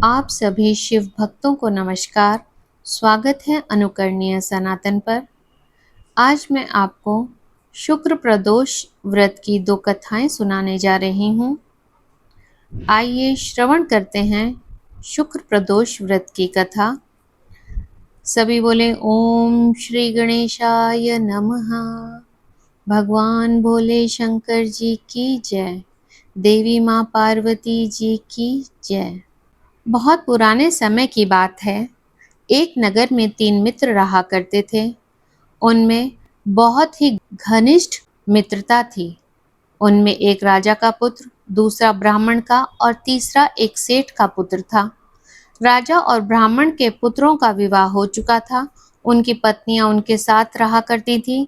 आप सभी शिव भक्तों को नमस्कार। स्वागत है अनुकरणीय सनातन पर। आज मैं आपको शुक्र प्रदोष व्रत की 2 कथाएं सुनाने जा रही हूँ। आइए श्रवण करते हैं शुक्र प्रदोष व्रत की कथा। सभी बोले ओम श्री गणेशाय नमः। भगवान भोले शंकर जी की जय। देवी माँ पार्वती जी की जय। बहुत पुराने समय की बात है। एक नगर में 3 मित्र रहा करते थे। उनमें बहुत ही घनिष्ठ मित्रता थी। उनमें एक राजा का पुत्र, दूसरा ब्राह्मण का और तीसरा एक सेठ का पुत्र था। राजा और ब्राह्मण के पुत्रों का विवाह हो चुका था। उनकी पत्नियां उनके साथ रहा करती थी,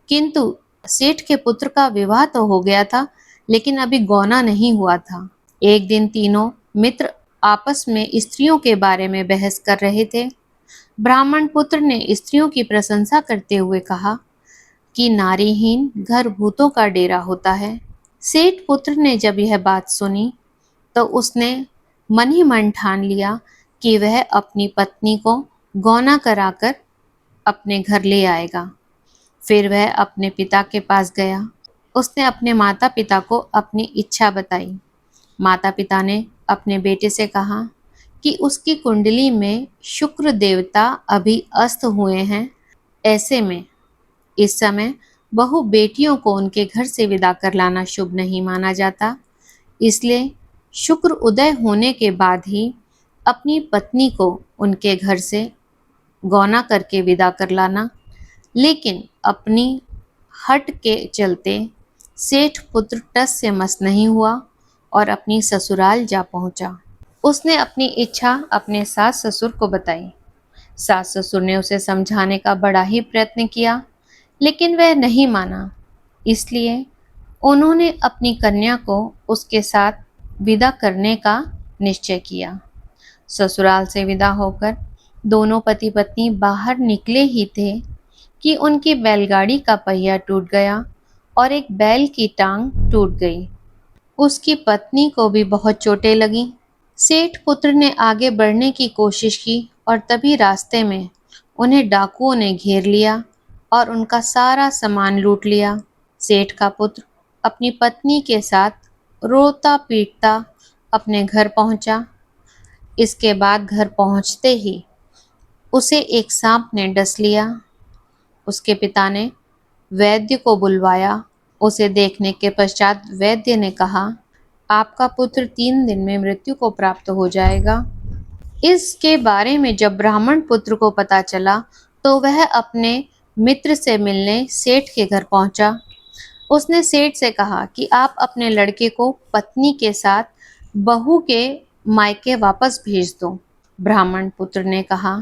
किंतु सेठ के पुत्र का विवाह तो हो गया था, लेकिन अभी गौना नहीं हुआ था। एक दिन तीनों मित्र आपस में स्त्रियों के बारे में बहस कर रहे थे। ब्राह्मण पुत्र ने स्त्रियों की प्रशंसा करते हुए कहा कि नारीहीन घर भूतों का डेरा होता है। सेठ पुत्र ने जब यह बात सुनी तो उसने मन ही मन ठान लिया कि वह अपनी पत्नी को गौना कराकर अपने घर ले आएगा। फिर वह अपने पिता के पास गया। उसने अपने माता पिता को अपनी इच्छा बताई। माता पिता ने अपने बेटे से कहा कि उसकी कुंडली में शुक्र देवता अभी अस्त हुए हैं। ऐसे में इस समय बहु बेटियों को उनके घर से विदा कर लाना शुभ नहीं माना जाता, इसलिए शुक्र उदय होने के बाद ही अपनी पत्नी को उनके घर से गौना करके विदा कर लाना। लेकिन अपनी हट के चलते सेठ पुत्र टस से मस नहीं हुआ और अपनी ससुराल जा पहुंचा। उसने अपनी इच्छा अपने सास ससुर को बताई। सास ससुर ने उसे समझाने का बड़ा ही प्रयत्न किया, लेकिन वह नहीं माना। इसलिए उन्होंने अपनी कन्या को उसके साथ विदा करने का निश्चय किया। ससुराल से विदा होकर दोनों पति पत्नी बाहर निकले ही थे कि उनकी बैलगाड़ी का पहिया टूट गया और एक बैल की टांग टूट गई। उसकी पत्नी को भी बहुत चोटें लगीं। सेठ पुत्र ने आगे बढ़ने की कोशिश की और तभी रास्ते में उन्हें डाकुओं ने घेर लिया और उनका सारा सामान लूट लिया। सेठ का पुत्र अपनी पत्नी के साथ रोता पीटता अपने घर पहुंचा। इसके बाद घर पहुंचते ही उसे एक सांप ने डस लिया। उसके पिता ने वैद्य को बुलवाया। उसे देखने के पश्चात वैद्य ने कहा, आपका पुत्र 3 दिन में मृत्यु को प्राप्त हो जाएगा। इसके बारे में जब ब्राह्मण पुत्र को पता चला तो वह अपने मित्र से मिलने सेठ के घर पहुंचा। उसने सेठ से कहा कि आप अपने लड़के को पत्नी के साथ बहू के मायके वापस भेज दो। ब्राह्मण पुत्र ने कहा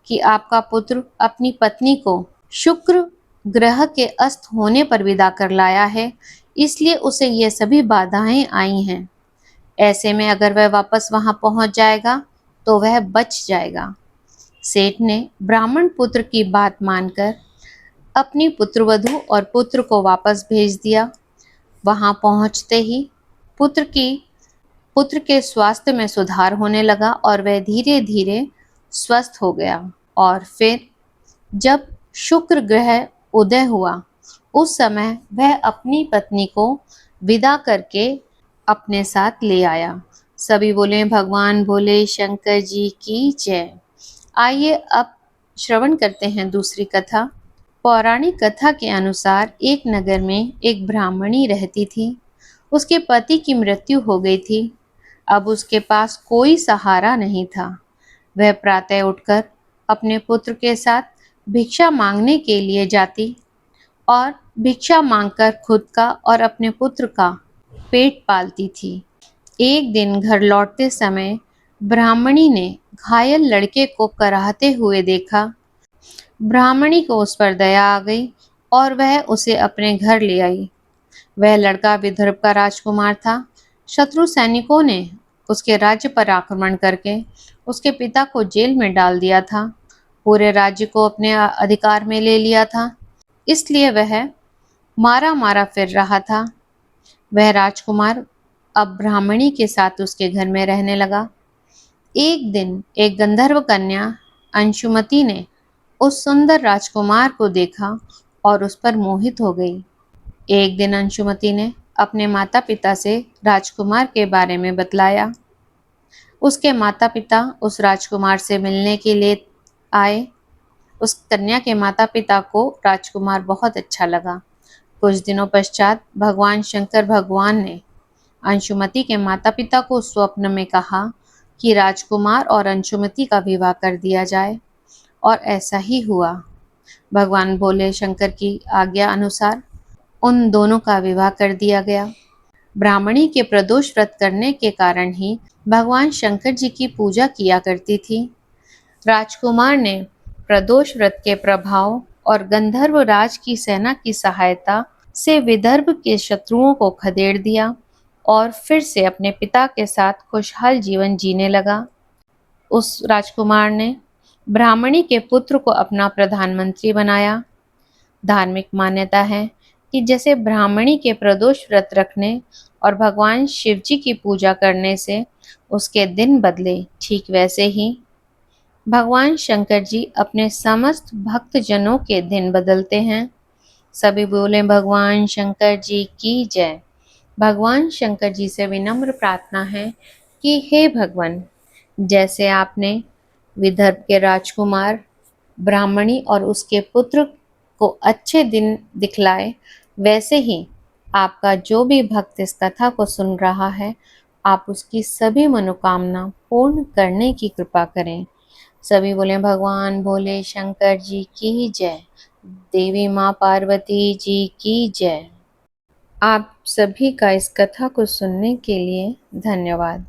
कि आपका पुत्र अपनी पत्नी को शुक्र ग्रह के अस्त होने पर विदा कर लाया है, इसलिए उसे ये सभी बाधाएं आई हैं। ऐसे में अगर वह वापस वहां पहुंच जाएगा तो वह बच जाएगा। सेठ ने ब्राह्मण पुत्र की बात मानकर अपनी पुत्रवधू और पुत्र को वापस भेज दिया। वहां पहुंचते ही पुत्र के स्वास्थ्य में सुधार होने लगा और वह धीरे धीरे स्वस्थ हो गया। और फिर जब शुक्र ग्रह उदय हुआ उस समय वह अपनी पत्नी को विदा करके अपने साथ ले आया। सभी बोले भगवान भोले शंकर जी की जय। आइए अब श्रवण करते हैं दूसरी कथा। पौराणिक कथा के अनुसार एक नगर में एक ब्राह्मणी रहती थी। उसके पति की मृत्यु हो गई थी। अब उसके पास कोई सहारा नहीं था। वह प्रातः उठकर अपने पुत्र के साथ भिक्षा मांगने के लिए जाती और भिक्षा मांगकर खुद का और अपने पुत्र का पेट पालती थी। एक दिन घर लौटते समय ब्राह्मणी ने घायल लड़के को कराहते हुए देखा। ब्राह्मणी को उस पर दया आ गई और वह उसे अपने घर ले आई। वह लड़का विदर्भ का राजकुमार था। शत्रु सैनिकों ने उसके राज्य पर आक्रमण करके उसके पिता को जेल में डाल दिया था। पूरे राज्य को अपने अधिकार में ले लिया था, इसलिए वह मारा मारा फिर रहा था। वह राजकुमार अब ब्राह्मणी के साथ उसके घर में रहने लगा। एक दिन एक गंधर्व कन्या अंशुमति ने उस सुंदर राजकुमार को देखा और उस पर मोहित हो गई। एक दिन अंशुमति ने अपने माता पिता से राजकुमार के बारे में बतलाया। उसके माता पिता उस राजकुमार से मिलने के लिए आए। उस कन्या के माता पिता को राजकुमार बहुत अच्छा लगा। कुछ दिनों पश्चात भगवान शंकर भगवान ने अंशुमति के माता पिता को स्वप्न में कहा कि राजकुमार और अंशुमति का विवाह कर दिया जाए, और ऐसा ही हुआ। भगवान भोले शंकर की आज्ञा अनुसार उन दोनों का विवाह कर दिया गया। ब्राह्मणी के प्रदोष व्रत करने के कारण ही भगवान शंकर जी की पूजा किया करती थी। राजकुमार ने प्रदोष व्रत के प्रभाव और गंधर्व राज की सेना की सहायता से विदर्भ के शत्रुओं को खदेड़ दिया और फिर से अपने पिता के साथ खुशहाल जीवन जीने लगा। उस राजकुमार ने ब्राह्मणी के पुत्र को अपना प्रधानमंत्री बनाया। धार्मिक मान्यता है कि जैसे ब्राह्मणी के प्रदोष व्रत रखने और भगवान शिव जी की पूजा करने से उसके दिन बदले, ठीक वैसे ही भगवान शंकर जी अपने समस्त भक्त जनों के दिन बदलते हैं। सभी बोले भगवान शंकर जी की जय। भगवान शंकर जी से विनम्र प्रार्थना है कि हे भगवान, जैसे आपने विदर्भ के राजकुमार ब्राह्मणी और उसके पुत्र को अच्छे दिन दिखलाए, वैसे ही आपका जो भी भक्त इस कथा को सुन रहा है, आप उसकी सभी मनोकामना पूर्ण करने की कृपा करें। सभी बोले भगवान भोले शंकर जी की जय। देवी माँ पार्वती जी की जय। आप सभी का इस कथा को सुनने के लिए धन्यवाद।